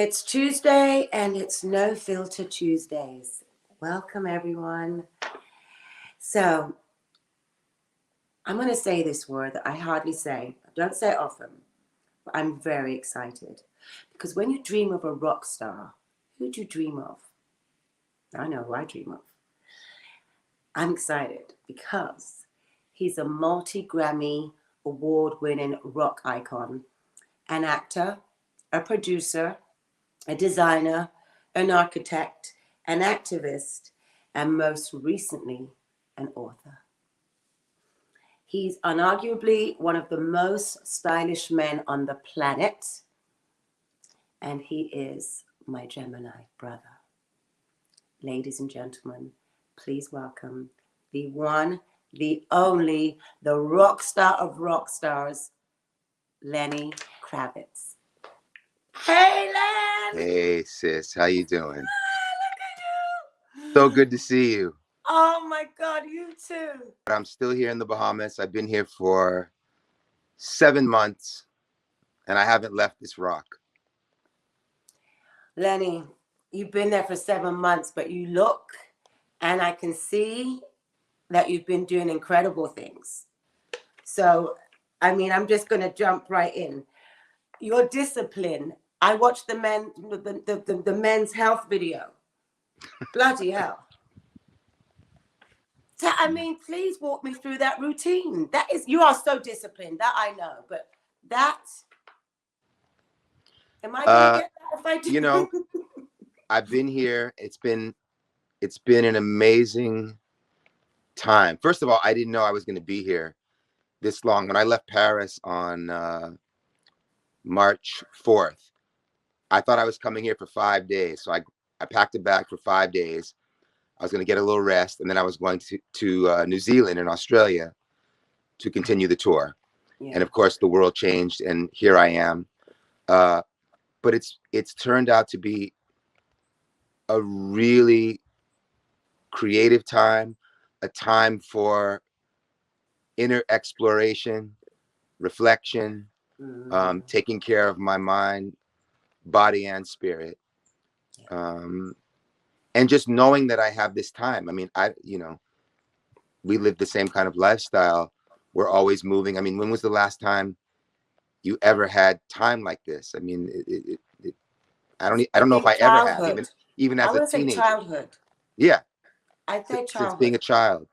It's Tuesday and it's No Filter Tuesdays. Welcome, everyone. So, I'm going to say this word that I hardly say. I don't say it often, but I'm very excited. Because when you dream of a rock star, who do you dream of? I know who I dream of. I'm excited because he's a multi-Grammy award-winning rock icon, an actor, a producer, a designer, an architect, an activist, and most recently, an author. He's unarguably one of the most stylish men on the planet, and he is my Gemini brother. Ladies and gentlemen, please welcome the one, the only, the rock star of rock stars, Lenny Kravitz. Hey, Len! Hey, sis. How you doing? Look at you! So good to see you. Oh, my God, you too. I'm still here in the Bahamas. I've been here for 7 months, and I haven't left this rock. Lenny, you've been there for 7 months, but you look, and I can see that you've been doing incredible things. So, I mean, I'm just going to jump right in. Your discipline. I watched the men's health video. Bloody hell. So, I mean, please walk me through that routine. You are so disciplined, that I know, but am I going to get that if I do? You know, I've been here. It's been an amazing time. First of all, I didn't know I was going to be here this long. When I left Paris on March 4th, I thought I was coming here for 5 days. So I packed a bag for 5 days. I was going to get a little rest, and then I was going to New Zealand and Australia to continue the tour. Yeah. And of course, the world changed, and here I am. But it's turned out to be a really creative time, a time for inner exploration, reflection, taking care of my mind, body, and spirit. And just knowing that I have this time. I mean, we live the same kind of lifestyle. We're always moving. I mean, when was the last time you ever had time like this? I mean, I don't know if I ever have, even as a teenager. Childhood. Yeah. I'd say childhood. Since being a child.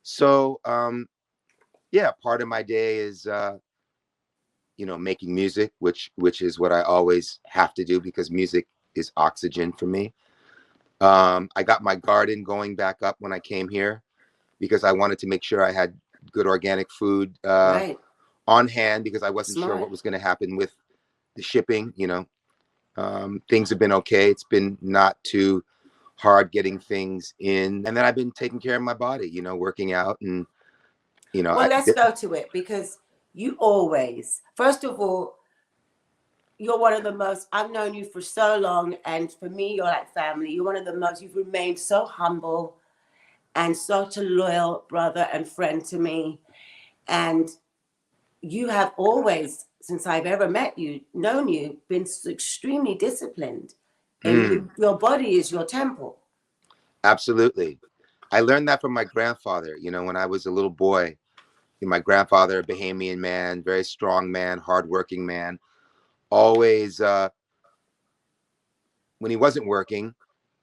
So, yeah, part of my day is, making music, which is what I always have to do because music is oxygen for me. I got my garden going back up when I came here because I wanted to make sure I had good organic food on hand because I wasn't sure what was going to happen with the shipping. Things have been okay. It's been not too hard getting things in. And then I've been taking care of my body, working out and, Well, let's go to it because you always, first of all, you're one of the most, I've known you for so long, and for me, you're like family. You're one of the most, you've remained so humble and such a loyal brother and friend to me. And you have always, since I've ever known you, been extremely disciplined. And your body is your temple. Absolutely. I learned that from my grandfather. When I was a little boy, my grandfather, a Bahamian man, very strong man, hardworking man. Always, when he wasn't working,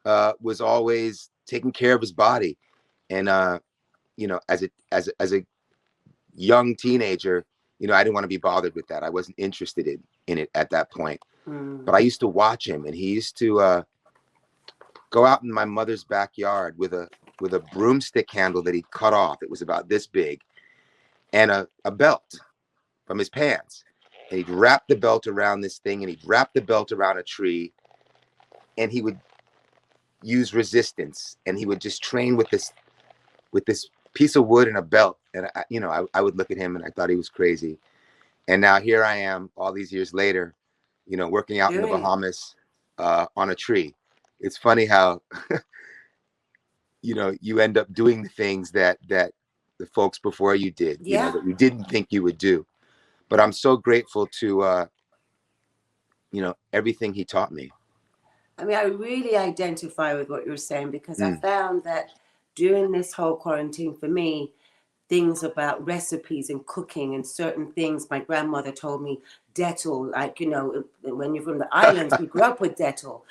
was always taking care of his body. And, as a young teenager, I didn't want to be bothered with that. I wasn't interested in it at that point. But I used to watch him, and he used to go out in my mother's backyard with a broomstick handle that he'd cut off. It was about this big, and a belt from his pants. And he'd wrap the belt around this thing, and he'd wrap the belt around a tree, and he would use resistance, and he would just train with this piece of wood and a belt. And I would look at him, and I thought he was crazy. And now here I am, all these years later, working out in the Bahamas on a tree. It's funny how you end up doing the things that the folks before you did, that you didn't think you would do. But I'm so grateful to, everything he taught me. I mean, I really identify with what you're saying, because I Mm, found that during this whole quarantine for me, things about recipes and cooking and certain things, my grandmother told me Dettol, like, you know, when you're from the islands, we grew up with Dettol.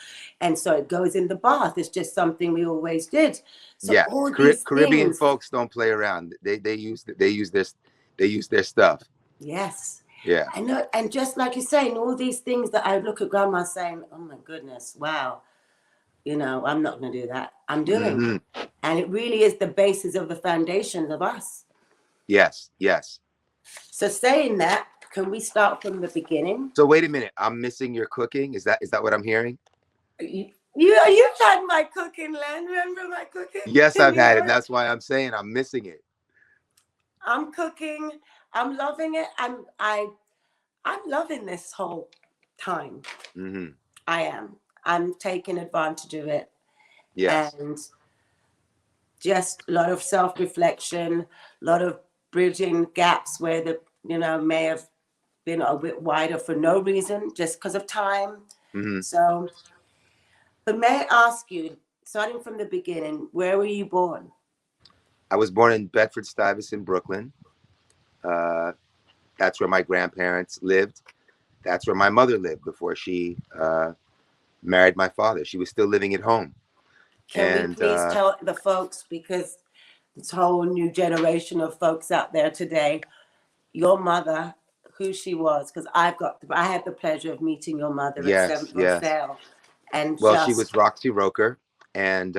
And so it goes in the bath. It's just something we always did. So yeah, all these Caribbean things, folks don't play around. They use their stuff. yes. Yeah. I know. And just like you're saying, all these things that I look at grandma saying, oh my goodness, wow, you know, I'm not going to do that. I'm doing. Hmm. And it really is the basis of the foundation of us. Yes. Yes. So saying that, can we start from the beginning? So wait a minute. I'm missing your cooking. Is that what I'm hearing? You've had my cooking, Len. Remember my cooking Yes, in I've New had it. And York? that's why I'm saying I'm missing it. I'm cooking. I'm loving it. I'm loving this whole time. Hmm. I am. I'm taking advantage of it, Yes. and just a lot of self-reflection, a lot of bridging gaps where the may have been a bit wider for no reason, just because of time. Hmm. So, but may I ask you, starting from the beginning, where were you born? I was born in Bedford-Stuyvesant, Brooklyn. Uh, that's where my grandparents lived. That's where my mother lived before she married my father. She was still living at home. Can we And please tell the folks, because this whole new generation of folks out there today, your mother, who she was, because I had the pleasure of meeting your mother at yes, Seventh and yes. Fail, and Well, she just was Roxy Roker, and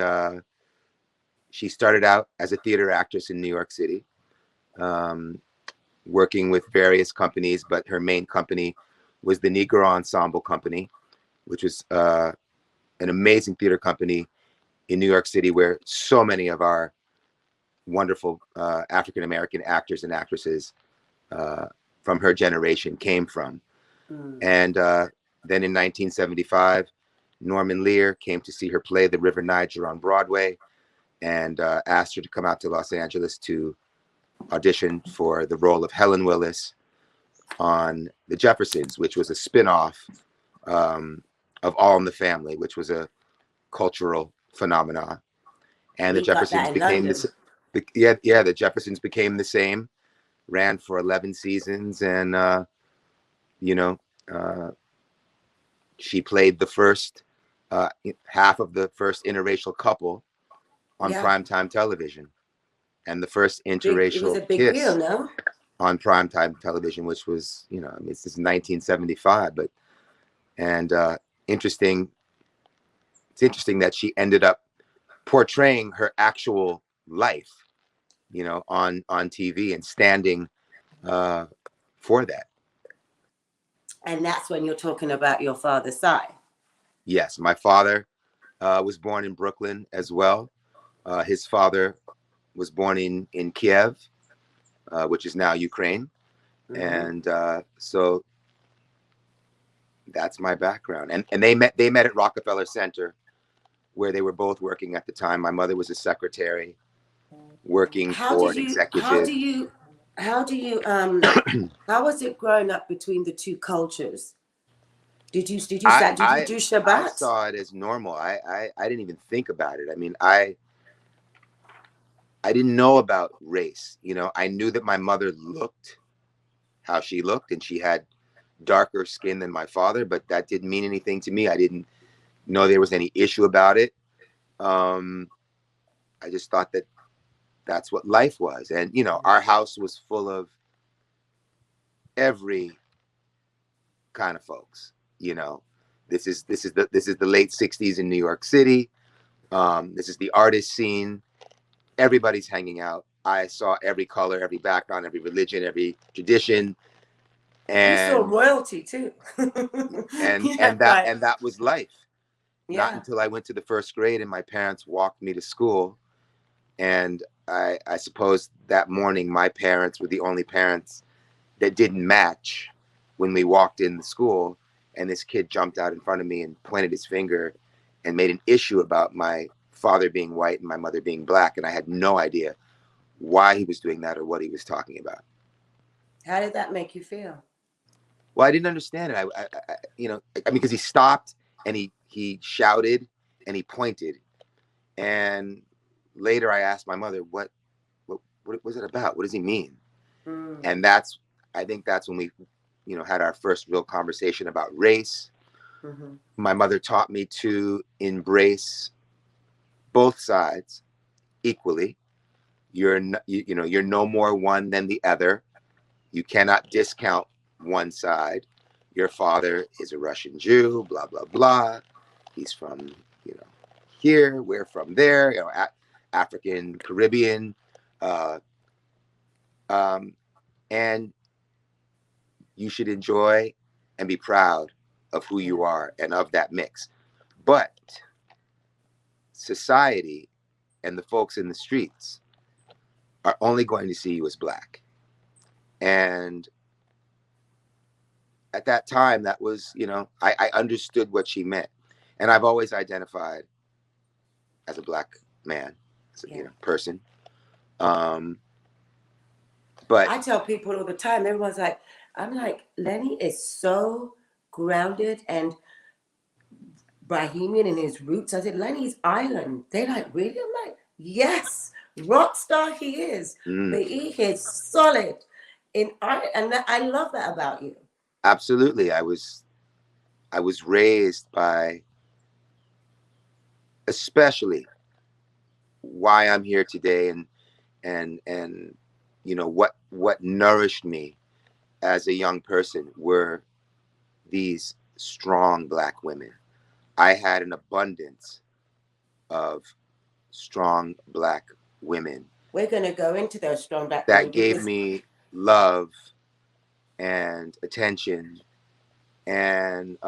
she started out as a theater actress in New York City, um, working with various companies, but her main company was the Negro Ensemble Company, which was an amazing theater company in New York City, where so many of our wonderful African American actors and actresses uh, from her generation came from. mm, And then in 1975, Norman Lear came to see her play The River Niger on Broadway, and asked her to come out to Los Angeles to audition for the role of Helen Willis on The Jeffersons, which was a spin-off um, of All in the Family, which was a cultural phenomenon. And the we got Jeffersons that in became London. this. Yeah, the Jeffersons became the same, ran for 11 seasons, and you know, uh, she played the first half of the first interracial couple on Yeah, primetime television, and the first big. It was interracial a big deal, kiss no? on primetime television, which was, I mean, this is 1975, but and interesting. It's interesting that she ended up portraying her actual life, on TV and standing uh, for that. And that's when you're talking about your father's side. Yes, my father was born in Brooklyn as well. His father was born in Kiev, which is now Ukraine, Mm-hmm. and so that's my background. And they met at Rockefeller Center, where they were both working at the time. My mother was a secretary working How for did an you? How executive. do you? How do you? How was it growing up between the two cultures? I Did you I do I Shabbat? saw it as normal. I didn't even think about it. I mean, I didn't know about race. I knew that my mother looked how she looked, and she had darker skin than my father, but that didn't mean anything to me. I didn't know there was any issue about it. Um, I just thought that that's what life was. And our house was full of every kind of folks. This is the late 60s in New York City. This is the artist scene. Everybody's hanging out. I saw every color, every background, every religion, every tradition. You saw and royalty too. and Yeah, and that right. and that was life. Not Yeah. until I went to the first grade and my parents walked me to school, and I suppose that morning my parents were the only parents that didn't match when we walked in the school, and this kid jumped out in front of me and pointed his finger and made an issue about my father being white and my mother being black, and I had no idea why he was doing that or what he was talking about. How did that make you feel? Well, I didn't understand it. I mean, because he stopped and he he shouted and he pointed. And later I asked my mother, what was it about? What does he mean? And I think that's when we, you know, had our first real conversation about race. My mother taught me to embrace both sides equally. You're no more one than the other. You cannot discount one side. Your father is a Russian Jew, blah, blah, blah. He's from, you know, here, we're from there, you know, African, Caribbean. And you should enjoy and be proud of who you are and of that mix. But society and the folks in the streets are only going to see you as Black. And at that time, that was, you know, I understood what she meant. And I've always identified as a Black man, as a, you know, person. But I tell people all the time, everyone's like, I'm like, Lenny is so grounded and Bohemian in his roots. I said, Lenny's island. They're like, really? I'm like, yes, Rockstar he is. But he is solid in art. And I love that about you. Absolutely. I was raised by, especially why I'm here today, and you know what nourished me as a young person were these strong Black women. I had an abundance of strong Black women. We're going to go into those strong Black that women gave me love and attention, and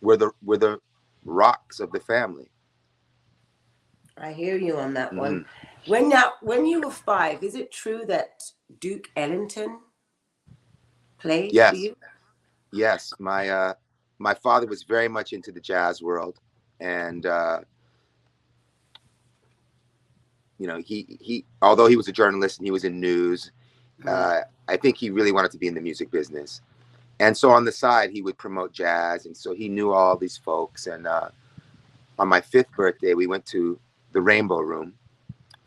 were the rocks of the family. I hear you on that one. When you were 5, is it true that Duke Ellington played for you? Yes. My father was very much into the jazz world, and you know, he although he was a journalist and he was in news, I think he really wanted to be in the music business. And so on the side, he would promote jazz, and so he knew all these folks. And on my 5th birthday, we went to the Rainbow Room.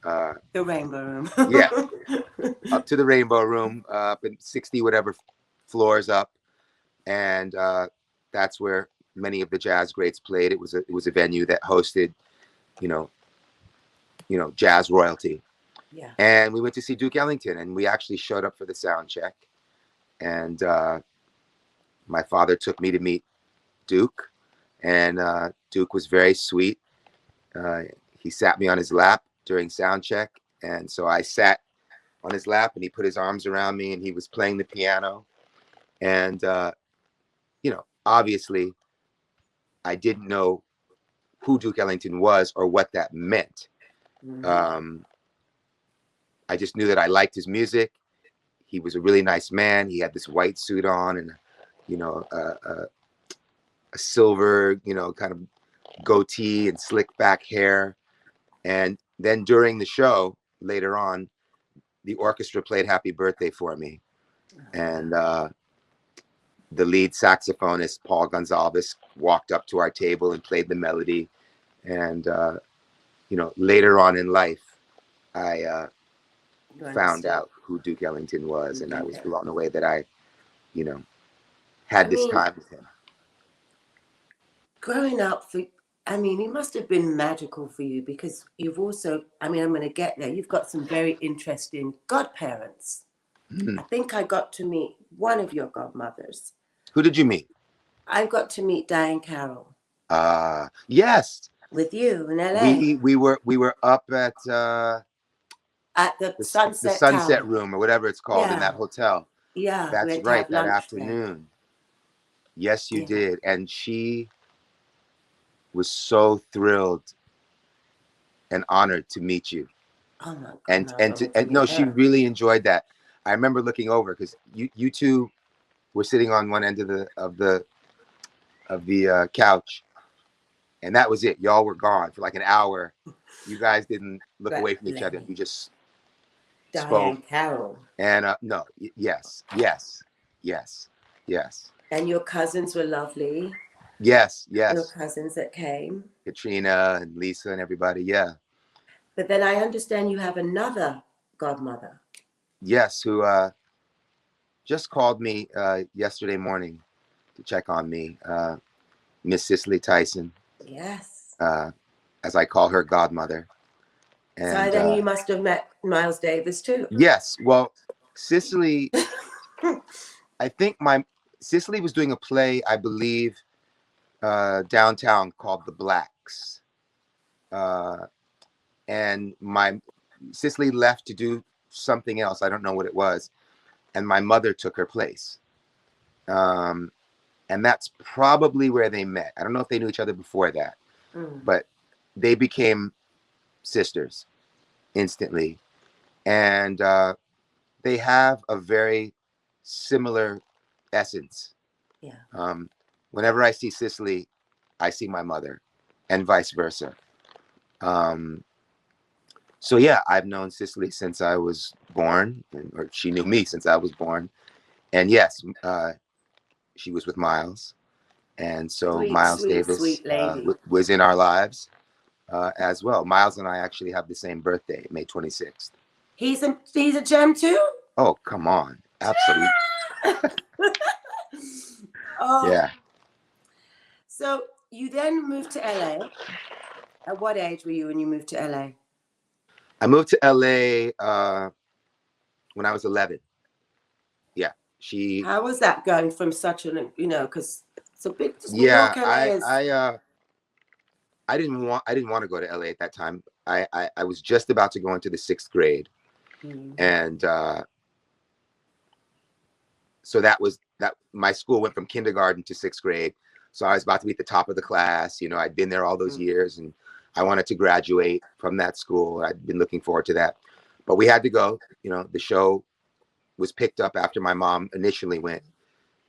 The Rainbow Room. Yeah, up to the Rainbow Room, up in 60 whatever floors up, and that's where many of the jazz greats played. It was a venue that hosted, you know, jazz royalty. Yeah. And we went to see Duke Ellington, and we actually showed up for the sound check. And my father took me to meet Duke, and Duke was very sweet. He sat me on his lap during sound check, and so I sat on his lap, and he put his arms around me, and he was playing the piano. And you know, obviously, I didn't know who Duke Ellington was or what that meant. I just knew that I liked his music. He was a really nice man. He had this white suit on, and you know, a silver, you know, kind of goatee and slick back hair. And then during the show, later on, the orchestra played Happy Birthday for me. And the lead saxophonist, Paul Gonsalves, walked up to our table and played the melody. And, you know, later on in life, I found out who Duke Ellington was. And I was blown away that I, you know, had this time with him. Growing up, it must have been magical for you, because you've also, I'm going to get there, you've got some very interesting godparents. I think I got to meet one of your godmothers. Who did you meet? I got to meet Diane Carroll. Yes. With you in LA. We were up at the Sunset Sunset Tower. Room or whatever it's called in that hotel. Yeah. That's right, that afternoon. There. Yes, you did. And she was so thrilled and honored to meet you. Oh my God. And no, she really enjoyed that. I remember looking over, because you two were sitting on one end of the couch, and that was it. Y'all were gone for like an hour. You guys didn't look away from each other. You just Diane spoke. Carroll. And yes. And your cousins were lovely. Yes, your yes. cousins that came. Katrina and Lisa and everybody. Yeah. But then I understand you have another godmother. Yes, who just called me yesterday morning to check on me. Miss Cicely Tyson, Yes. uh, as I call her godmother. So And then you must have met Miles Davis too. yes, well, Cicely, I think my Cicely was doing a play, I believe, downtown called The Blacks. Uh, and my Cicely left to do something else. I don't know what it was. And my mother took her place. Um, and that's probably where they met. I don't know if they knew each other before that, but they became sisters instantly. And they have a very similar essence. Yeah. Whenever I see Cicely, I see my mother, and vice versa. Um, so yeah, I've known Cicely since I was born, or she knew me since I was born. And yes, she was with Miles, and so Sweet, Miles sweet, Davis sweet lady. was in our lives as well. Miles and I actually have the same birthday, May 26th. He's a gem too? Oh, come on. Absolutely. Oh, Yeah. so you then moved to LA. At what age were you when you moved to LA? I moved to LA when I was 11. Yeah. How was that going from such an, because it's a big, New Yeah, York, LA is. I didn't want to go to LA at that time. I was just about to go into the 6th grade. And so that my school went from kindergarten to 6th grade. So I was about to be at the top of the class. I'd been there all those years, and I wanted to graduate from that school. I'd been looking forward to that, but we had to go. The show was picked up after my mom initially went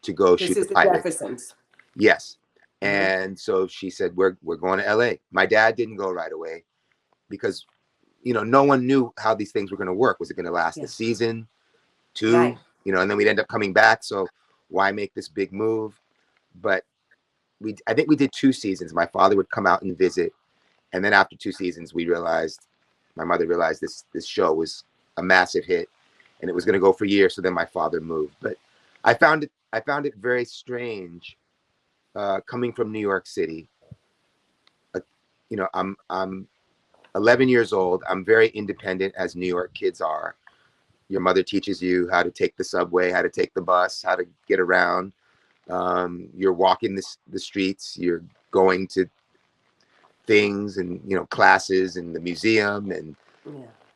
to go This shoot is the the pilot. Jeffersons. Yes. And so she said, we're going to LA. My dad didn't go right away because, no one knew how these things were going to work. Was it going to last a season, 2, Right. and then we'd end up coming back. So why make this big move? But I think we did 2 seasons. My father would come out and visit. And then after 2 seasons, my mother realized this show was a massive hit and it was going to go for years. So then my father moved. But I found it very strange coming from New York City. I'm 11 years old. I'm very independent, as New York kids are. Your mother teaches you how to take the subway, how to take the bus, how to get around. You're walking the streets. You're going to things and classes and the museum and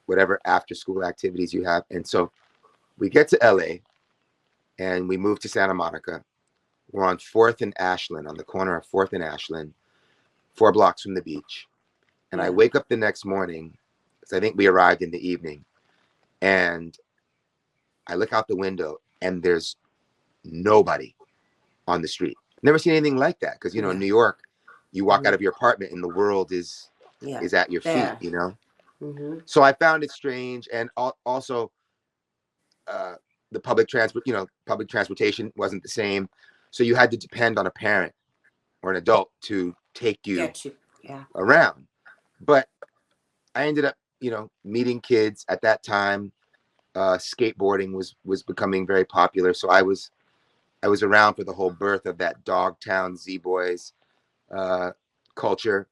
whatever after school activities you have. And so we get to LA and we move to Santa Monica. We're on 4th and Ashland, on the corner of 4th and Ashland, 4 blocks from the beach. And I wake up the next morning, because I think we arrived in the evening, and I look out the window and there's nobody on the street. Never seen anything like that, because in New York, you walk out of your apartment and the world is at your feet. So I found it strange, and also the public transportation wasn't the same, so you had to depend on a parent or an adult to take you around. But I ended up meeting kids at that time. Skateboarding was becoming very popular, so I was around for the whole birth of that Dogtown Z-Boys culture,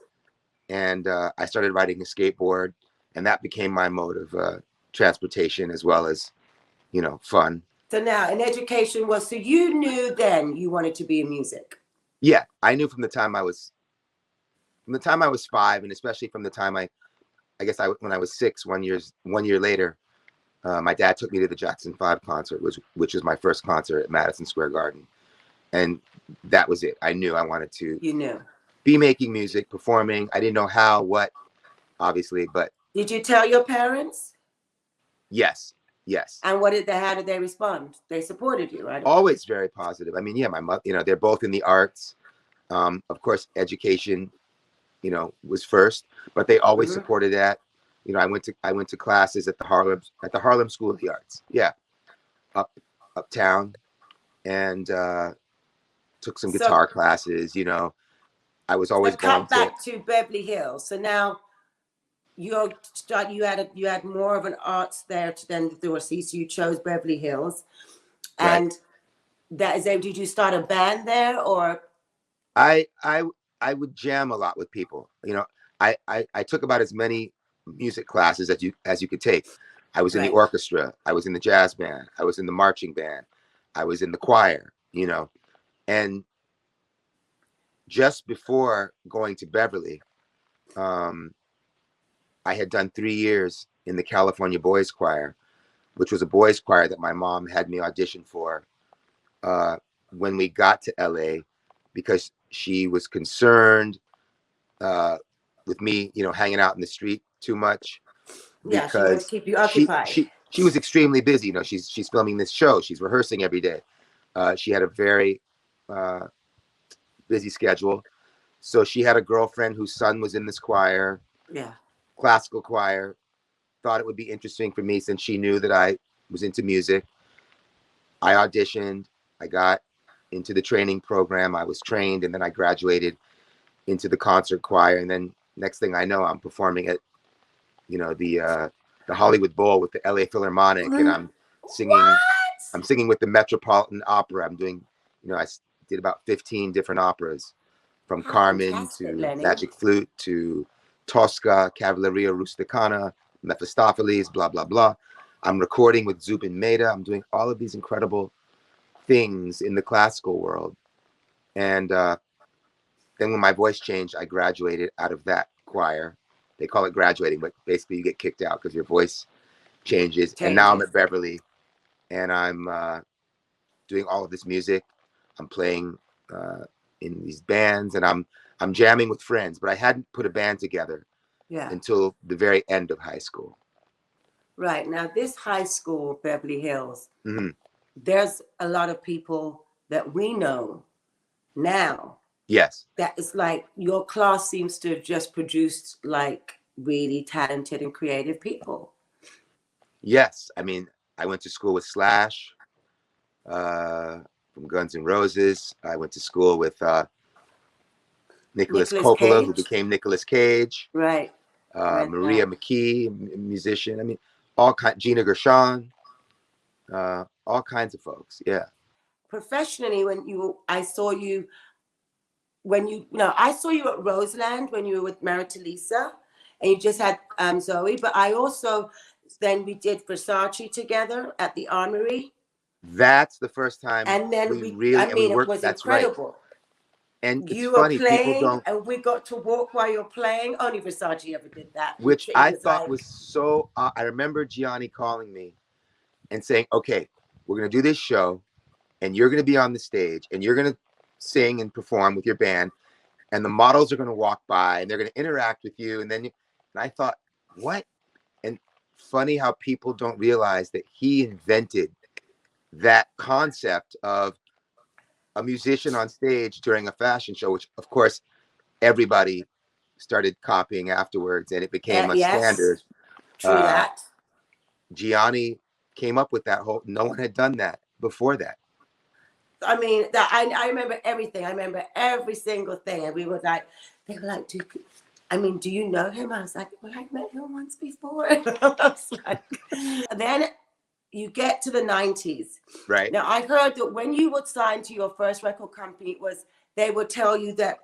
and I started riding a skateboard, and that became my mode of transportation, as well as fun. So now, in education so you knew then you wanted to be in music? Yeah, I knew from the time I was 5, and especially from the time when I was 6, 1 year later, my dad took me to the Jackson 5 concert, which was my first concert at Madison Square Garden, and that was it. I knew I wanted to be making music, performing. I didn't know how, what, obviously, but. Did you tell your parents? Yes. And how did they respond? They supported you, right? Always very positive. I mean, yeah, my mother, they're both in the arts. Of course, education, was first, but they always supported that. I went to classes at the Harlem School of the Arts. Yeah. Uptown. And took some So guitar classes, you know. I was so always going cut to, back to Beverly Hills. So now you had more of an arts there than the Dorsey, so you chose Beverly Hills. right. And that is did you start a band there or I I I would jam a lot with people. You know, I took about as many music classes as you could take. I was in the right? orchestra, I was in the jazz band, I was in the marching band, I was in the choir, you know. And just before going to Beverly, um, I had done 3 years in the California Boys Choir, which was a boys choir that my mom had me audition for uh, when we got to LA, because she was concerned uh, with me, you know, hanging out in the street too much, Yeah, she wanted to because keep you she occupied. she she was extremely busy. You know, she's filming this show, she's rehearsing every day. She had a very uh, busy schedule, so she had a girlfriend whose son was in this choir, Yeah. classical choir. Thought it would be interesting for me since she knew that I was into music. I auditioned, I got into the training program, I was trained, and then I graduated into the concert choir. And then next thing I know, I'm performing at, you know, the Hollywood Bowl with the LA Philharmonic, and What? I'm singing with the Metropolitan Opera. I'm doing, you know, did about 15 different operas, from How Carmen fantastic, to Lenny. Magic Flute to Tosca, Cavalleria Rusticana, Mephistopheles, blah blah blah. I'm recording with Zubin Mehta. I'm doing all of these incredible things in the classical world. And then when my voice changed, I graduated out of that choir. They call it graduating, but basically you get kicked out because your voice changes. And now I'm Changes. at Beverly, and I'm doing all of this music. I'm playing uh, in these bands, and I'm jamming with friends. But I hadn't put a band together Yeah. until the very end of high school. Right. Now this high school, Beverly Hills, Hmm. there's a lot of people that we know now Yes. that it's like your class seems to have just produced like really talented and creative people. Yes. I mean, I went to school with Slash uh, from Guns N' Roses. I went to school with Nicholas Nicolas Coppola, who Cage. became Nicolas Cage. Right. Read Maria that. McKee, musician. I mean, all kind. Gina Gershon, all kinds of folks. Yeah. Professionally, I saw you I saw you at Roseland when you were with married to Lisa, and you just had Zoe. But I also then we did Versace together at the Armory, That's the first time and then we really, and we it worked. was That's right. incredible. And it's You were funny, people playing, don't, and we got to walk while you're playing. Only Versace ever did that. which It I was thought like, was so. I remember Gianni calling me and saying, "Okay, we're gonna do this show, and you're gonna be on the stage, and you're gonna sing and perform with your band, and the models are gonna walk by, and they're gonna interact with you." And I thought, what? And funny how people don't realize that he invented that concept of a musician on stage during a fashion show, which of course everybody started copying afterwards, and it became a yes, standard. true Uh, that. Gianni came up with that whole. No one had done that before that. I mean, I remember everything. I remember every single thing. And we were like, they were like, do you know him? I was like, well, I met him once before. I was like, then you get to the 90s. Right. Now, I heard that when you would sign to your first record company, they would tell you that,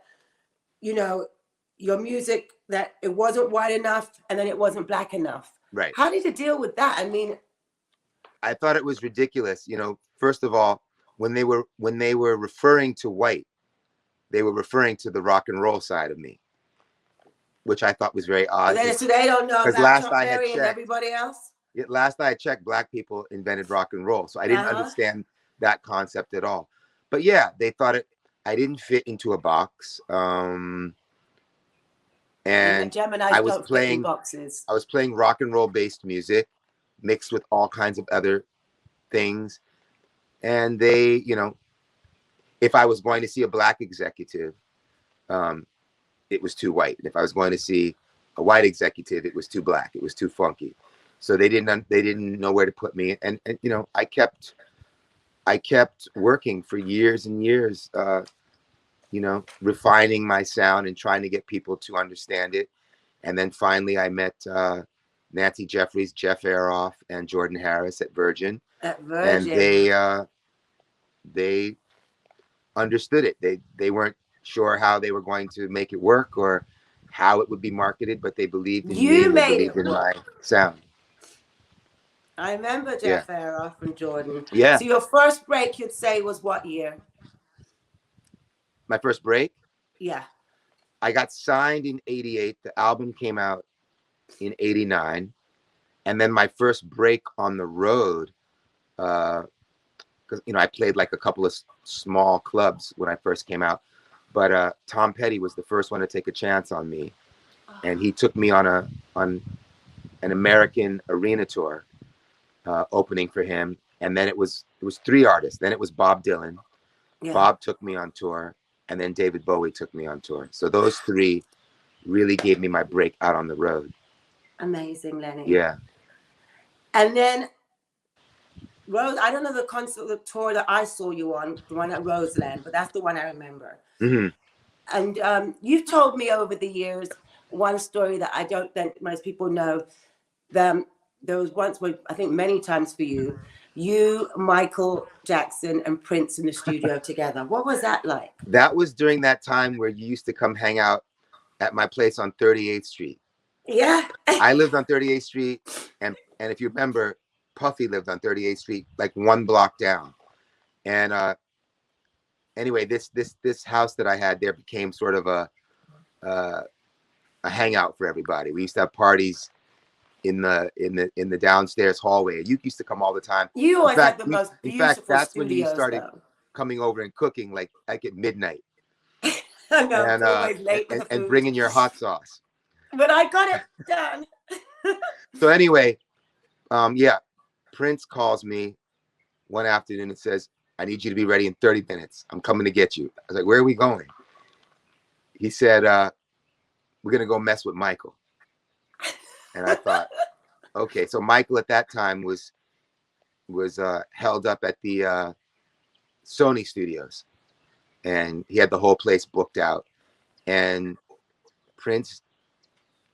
your music, that it wasn't white enough and then it wasn't black enough. Right. How did you deal with that? I mean, I thought it was ridiculous. You know, first of all, when they were referring to white, they were referring to the rock and roll side of me, which I thought was very odd. so they don't know Because about Chuck Berry and everybody else? last I checked, black people invented rock and roll, so I didn't understand that concept at all. But yeah, they thought I didn't fit into a box. And Geminis I was don't fit in playing boxes. I was playing rock and roll based music mixed with all kinds of other things. And they, if I was going to see a black executive, it was too white. And if I was going to see a white executive, it was too black. It was too funky. So they didn't know where to put me. And I kept I kept working for years and years, you know, refining my sound and trying to get people to understand it. And then finally I met Nancy Jeffries, Jeff Aroff, and Jordan Harris at Virgin. At And Virgin. they understood it. They weren't sure how they were going to make it work or how it would be marketed, but they believed in me You and they made believed it in my work. sound. I remember Yeah. Jeff Aroff and Jordan. Yeah. So your first break, you'd say, was what year? My first break? Yeah. I got signed in 88. The album came out in 89. And then my first break on the road, because, you know, I played like a couple of small clubs when I first came out. But Tom Petty was the first one to take a chance on me. And he took me on an American arena tour, opening for him. And then it was 3 artists. Then it was Bob Dylan. Yeah. Bob took me on tour. And then David Bowie took me on tour. So those 3 really gave me my break out on the road. Amazing, Lenny. Yeah. And then Rose, I don't know the concert, the tour that I saw you on, the one at Roseland, but that's the one I remember. Mm-hmm. And you've told me over the years one story that I don't think most people know. There was once, I think many times for you, Michael Jackson, and Prince in the studio together. What was that like? That was during that time where you used to come hang out at my place on 38th Street. Yeah. I lived on 38th Street, and if you remember, Puffy lived on 38th Street, like 1 block down. And anyway, this house that I had there became sort of a hangout for everybody. We used to have parties in the downstairs hallway. You used to come all the time. You always had the most beautiful in fact, that's when you studios, started though. coming over and cooking like at midnight. I know, And always late for the and food. bringing your hot sauce. But I got it done. So anyway, yeah, Prince calls me one afternoon and says, "I need you to be ready in 30 minutes. I'm coming to get you." I was like, "Where are we going?" He said, "We're going to go mess with Michael." And I thought, okay. So Michael at that time was held up at the Sony studios, and he had the whole place booked out. And Prince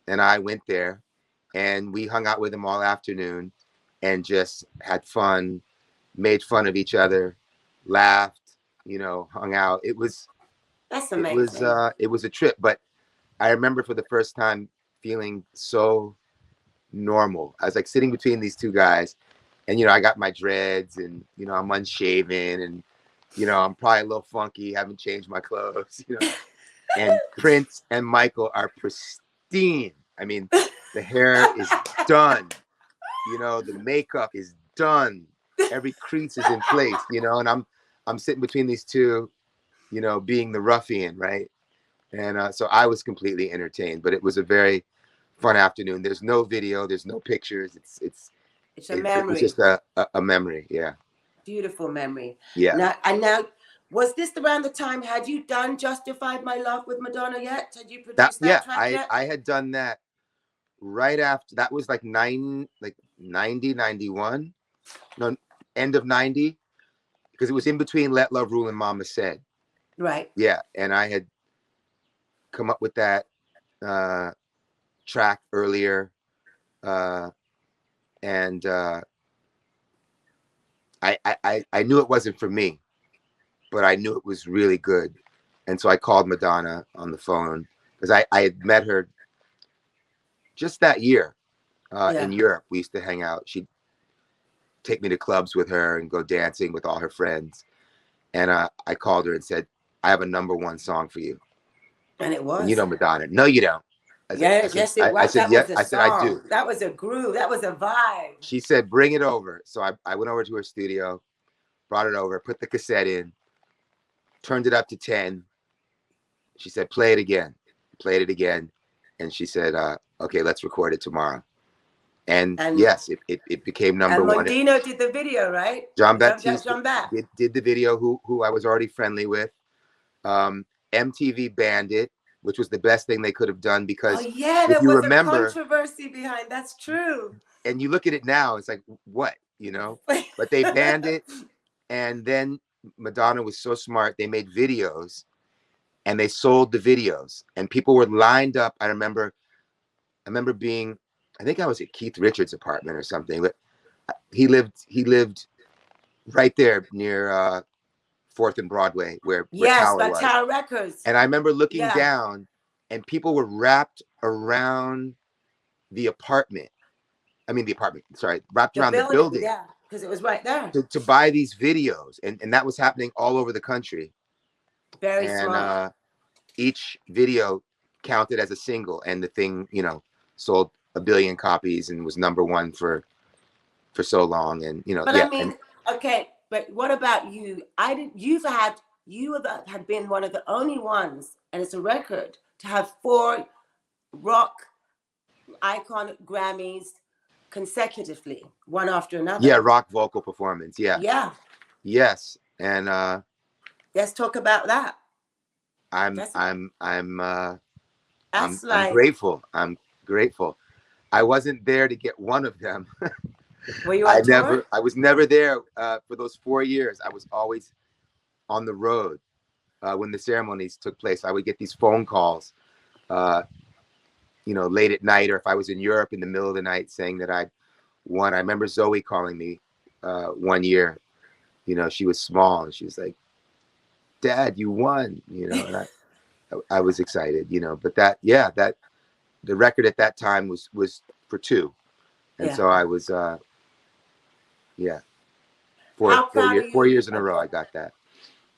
and I went there, and we hung out with him all afternoon and just had fun, made fun of each other, laughed, you know, hung out. That's amazing. It was a trip. But I remember for the first time feeling so normal. I was like sitting between these 2 guys, and, you know, I got my dreads, and, you know, I'm unshaven, and, you know, I'm probably a little funky, haven't changed my clothes, you know. And Prince and Michael are pristine. I mean, the hair is done, you know, the makeup is done, every crease is in place, you know, and I'm sitting between these 2, you know, being the ruffian, right? And so I was completely entertained, but it was a very fun afternoon. There's no video, there's no pictures. It's a memory. It's just a memory. Yeah. Beautiful memory. Yeah. Now, was this around the time, had you done Justified My Love with Madonna yet? Had you produced that track yet? I had done that right after. That was like 90, 91. No, end of 90. Because it was in between Let Love Rule and Mama Said. Right. Yeah. And I had come up with that track earlier. And I knew it wasn't for me, but I knew it was really good. And so I called Madonna on the phone, because I had met her just that year in Europe. We used to hang out. She'd take me to clubs with her and go dancing with all her friends. And I called her and said, "I have a #1 song for you." And it was. And you know Madonna. No, you don't. Yes, it was. I said, yes. I said, I do. That was a groove. That was a vibe. She said, "Bring it over." So I went over to her studio, brought it over, put the cassette in, turned it up to 10. She said, "Play it again." Played it again. And she said, "Okay, let's record it tomorrow." And yes, it became #1. And Mondino did the video, right? John Baptiste Bat. did the video, who I was already friendly with. MTV banned it, which was the best thing they could have done, because there was a controversy behind. That's true. And you look at it now, it's like, what, you know? But they banned it, And then Madonna was so smart. They made videos and they sold the videos and people were lined up. I remember being, I think I was at Keith Richards' apartment or something, but he lived right there near 4th and Broadway where Yes, Tower by was. Tower Records. And I remember looking Yeah. down and people were wrapped around the apartment. I mean, the apartment, sorry, wrapped around the building. Yeah, because it was right there. To buy these videos. And that was happening all over the country. Very And smart. each video counted as a single. And the thing, you know, sold 1 billion copies and was #1 for so long. And, you know, But yeah. I mean, okay, but what about you? You have been one of the only ones, and it's a record, to have 4 rock icon Grammys consecutively, one after another. Yeah, rock vocal performance. Yeah. Yeah. Yes. And Let's talk about that. I'm like, grateful. I'm grateful. I wasn't there to get one of them. Were you on tour? I was never there for those 4 years. I was always on the road when the ceremonies took place. I would get these phone calls, you know, late at night, or if I was in Europe in the middle of the night, saying that I'd won. I remember Zoe calling me one year. You know, she was small and she was like, "Dad, you won." You know, and I was excited. You know, but that the record at that time was for 2, and so I was 4 years in a row I got that.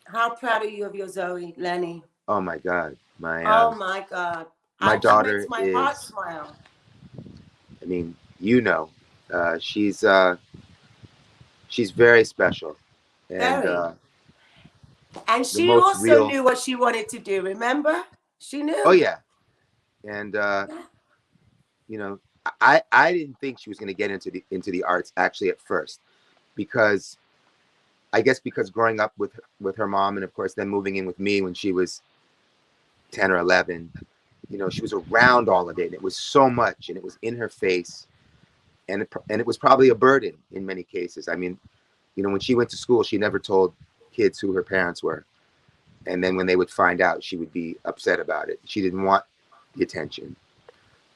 How proud are you of your Zoe, Lenny? Oh my God, oh my God, my daughter makes my heart smile. I mean, you know, she's very special, and and she also knew what she wanted to do. Remember, she knew. Oh yeah, and you know, I didn't think she was going to get into the arts actually at first, because I guess because growing up with her mom, and of course then moving in with me when she was 10 or 11, you know, she was around all of it, and it was so much, and it was in her face, and it was probably a burden in many cases. I mean, you know, when she went to school, she never told kids who her parents were, and then when they would find out, she would be upset about it. She didn't want the attention.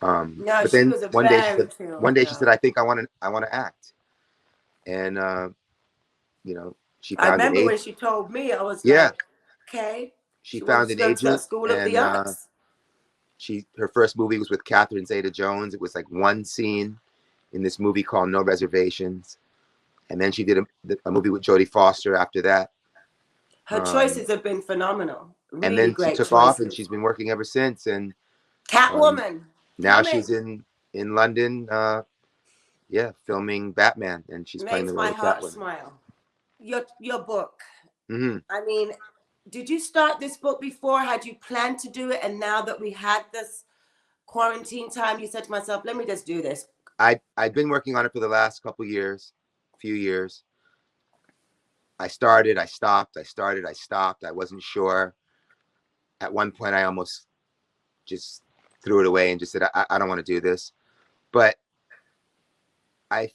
No, but then was a one day she said, I think I want to act, and you know, she found I remember when she told me, I was like, okay. She found an agent, School of the Arts. Her first movie was with Catherine Zeta-Jones. It was like one scene in this movie called No Reservations, and then she did a movie with Jodie Foster after that. Her choices have been phenomenal. Really and then great she took choices. off, and she's been working ever since. And Catwoman. Now she's in London, filming Batman, and she's playing the role of Catwoman. Makes my heart smile. Your book. Mm-hmm. I mean, did you start this book before? Had you planned to do it? And now that we had this quarantine time, you said to myself, let me just do this. I'd been working on it for the last few years. I started, I stopped, I started, I stopped. I wasn't sure. At one point, I almost just threw it away and just said, I don't want to do this. But I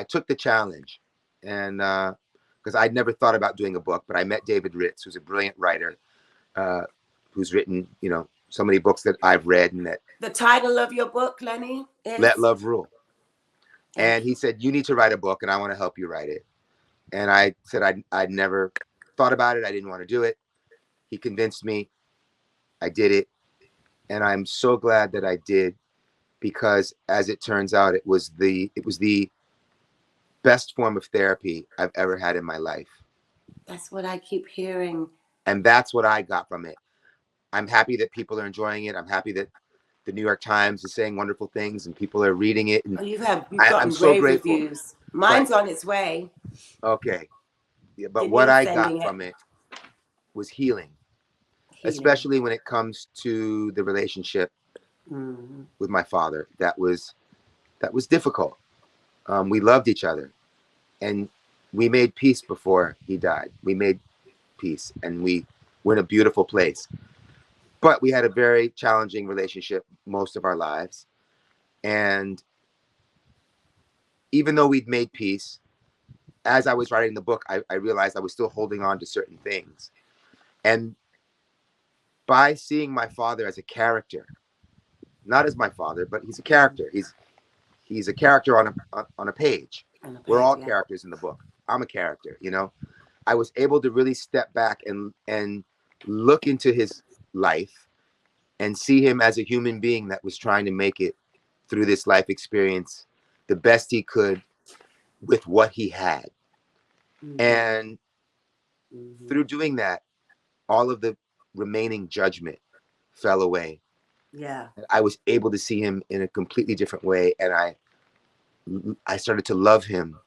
took the challenge, and because I'd never thought about doing a book, but I met David Ritz, who's a brilliant writer, who's written, you know, so many books that I've read. And that the title of your book, Lenny, is Let Love Rule. And he said, you need to write a book, and I want to help you write it. And I said, I'd never thought about it. I didn't want to do it. He convinced me. I did it. And I'm so glad that I did, because as it turns out, it was the best form of therapy I've ever had in my life. That's what I keep hearing. And that's what I got from it. I'm happy that people are enjoying it. I'm happy that the New York Times is saying wonderful things and people are reading it. And you've gotten great reviews. Mine's on its way. Okay. Yeah, but what I got from it was healing, especially when it comes to the relationship with my father. That was difficult. We loved each other, and we made peace before he died. We made peace, and we're in a beautiful place. But we had a very challenging relationship most of our lives. And even though we'd made peace, as I was writing the book, I realized I was still holding on to certain things. And by seeing my father as a character, not as my father, but he's a character. He's a character on a page. On the We're page, all yeah. characters in the book. I'm a character, you know. I was able to really step back and look into his life and see him as a human being that was trying to make it through this life experience the best he could with what he had. Mm-hmm. And through doing that, all of the remaining judgment fell away. Yeah. I was able to see him in a completely different way, and I started to love him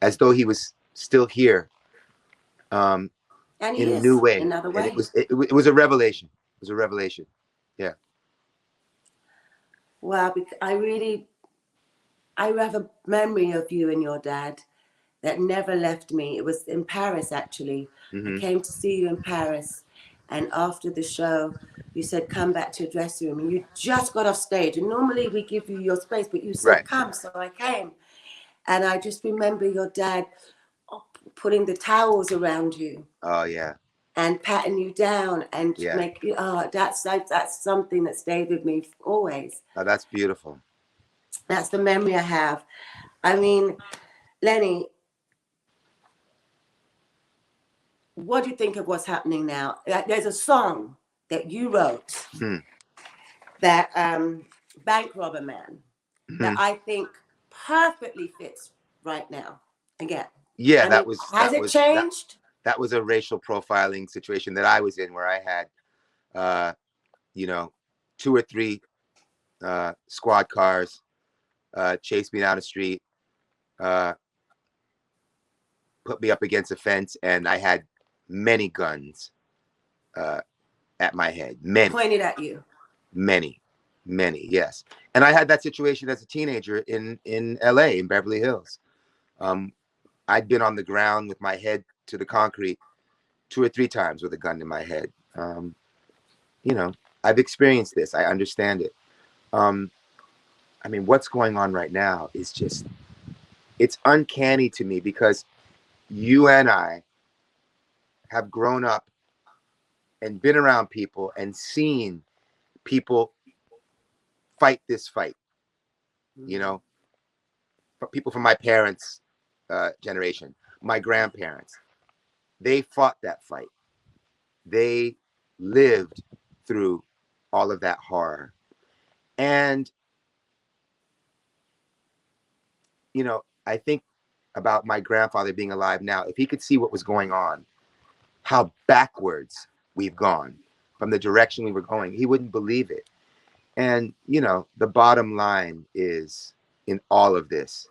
as though he was still here, And he in a is new way. another And way. it was a revelation. It was a revelation. Yeah. Well, I have a memory of you and your dad that never left me. It was in Paris, actually. I came to see you in Paris, and after the show, you said, come back to your dressing room. And you just got off stage. And normally we give you your space, but you said, Right. come. So I came. And I just remember your dad putting the towels around you. Oh, yeah. And patting you down and Yeah. make you, that's something that stayed with me always. Oh, that's beautiful. That's the memory I have. I mean, Lenny, what do you think of what's happening now? There's a song that you wrote, that Bank Robber Man, that I think perfectly fits right now. Again, Yeah, has it changed? That was a racial profiling situation that I was in, where I had, you know, 2 or 3 squad cars chase me down the street, put me up against a fence, and I had many guns at my head. Many. Pointed at you. Many, yes. And I had that situation as a teenager in LA, in Beverly Hills. I'd been on the ground with my head to the concrete 2 or 3 times with a gun in my head. You know, I've experienced this. I understand it. I mean, what's going on right now is just, it's uncanny to me, because you and I have grown up and been around people and seen people fight this fight. You know, people from my parents' generation, my grandparents, they fought that fight. They lived through all of that horror. And, you know, I think about my grandfather being alive now. If he could see what was going on, how backwards we've gone from the direction we were going, he wouldn't believe it. And, you know, the bottom line is, in all of this,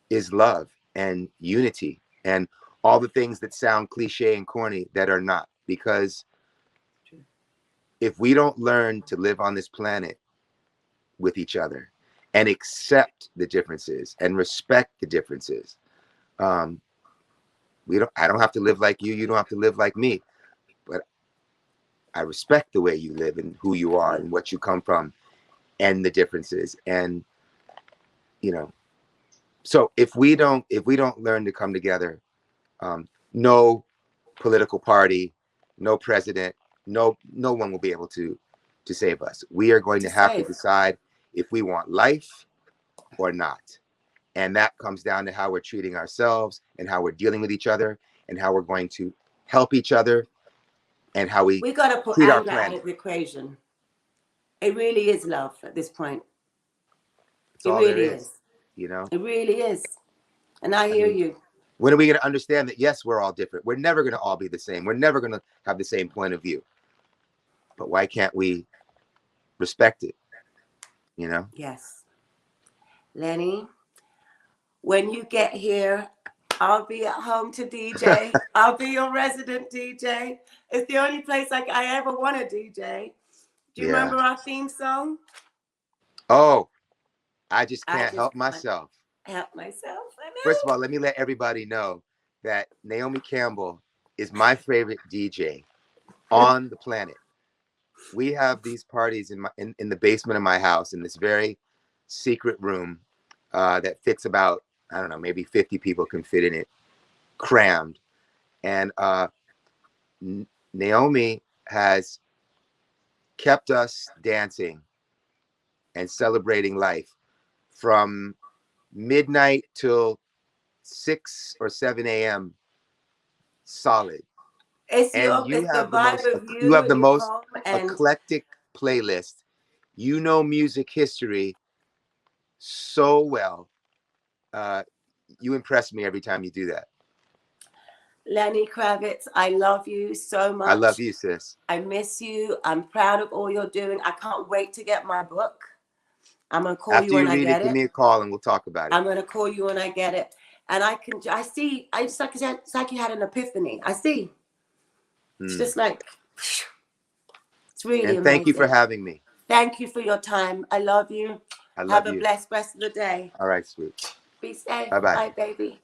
is love and unity and all the things that sound cliche and corny that are not. Because if we don't learn to live on this planet with each other and accept the differences and respect the differences, I don't have to live like you. You don't have to live like me. But I respect the way you live and who you are and what you come from and the differences. And, you know, so if we don't learn to come together, no political party, no president, no one will be able to save us. We are going to have to decide if we want life or not. And that comes down to how we're treating ourselves and how we're dealing with each other and how we're going to help each other and how we got to put anger out of the equation. It really is love at this point. It really is. You know, it really is. And I hear you. When are we going to understand that, yes, we're all different? We're never going to all be the same. We're never going to have the same point of view. But why can't we respect it? You know? Yes. Lenny, when you get here, I'll be at home to DJ. I'll be your resident DJ. It's the only place I ever want to DJ. Do you remember our theme song? Oh, I just can't help myself. Help myself. I know. First of all, let me let everybody know that Naomi Campbell is my favorite DJ on the planet. We have these parties in the basement of my house, in this very secret room that fits about I don't know, maybe 50 people can fit in it, crammed. And Naomi has kept us dancing and celebrating life from midnight till 6 or 7 a.m. solid. And It's the vibe of you you have and the you most home and eclectic playlist. You know music history so well. You impress me every time you do that. Lenny Kravitz, I love you so I much. love you, sis. I miss you. I'm proud of all you're doing. I can't wait to get my book. I'm going to call After you when you I read it, get give it. me a call and we'll talk about it. I'm going to call you when I get it. And it's like you had an epiphany. I see. It's just like, it's really And amazing. thank you for having me. Thank you for your time. I love you. I love Have you. a blessed rest of the day. All right, sweet. Be safe. Bye-bye. Bye, baby.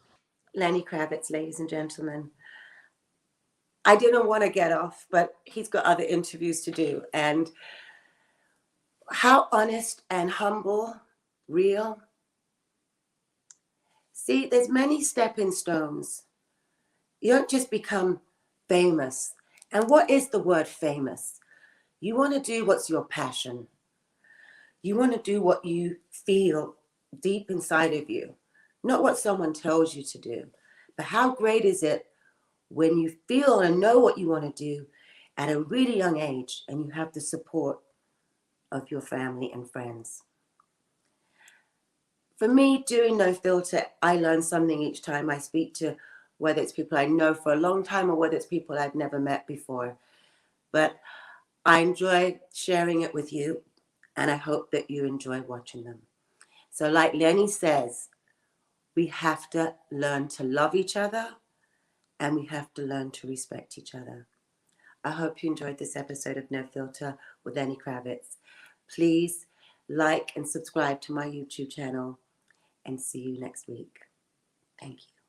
Lenny Kravitz, ladies and gentlemen. I didn't want to get off, but he's got other interviews to do. And how honest and humble, real. See, there's many stepping stones. You don't just become famous. And what is the word famous? You want to do what's your passion. You want to do what you feel deep inside of you, not what someone tells you to do. But how great is it when you feel and know what you want to do at a really young age and you have the support of your family and friends. For me, doing No Filter, I learn something each time I speak to, whether it's people I know for a long time or whether it's people I've never met before. But I enjoy sharing it with you, and I hope that you enjoy watching them. So like Lenny says, we have to learn to love each other and we have to learn to respect each other. I hope you enjoyed this episode of No Filter with Lenny Kravitz. Please like and subscribe to my YouTube channel and see you next week. Thank you.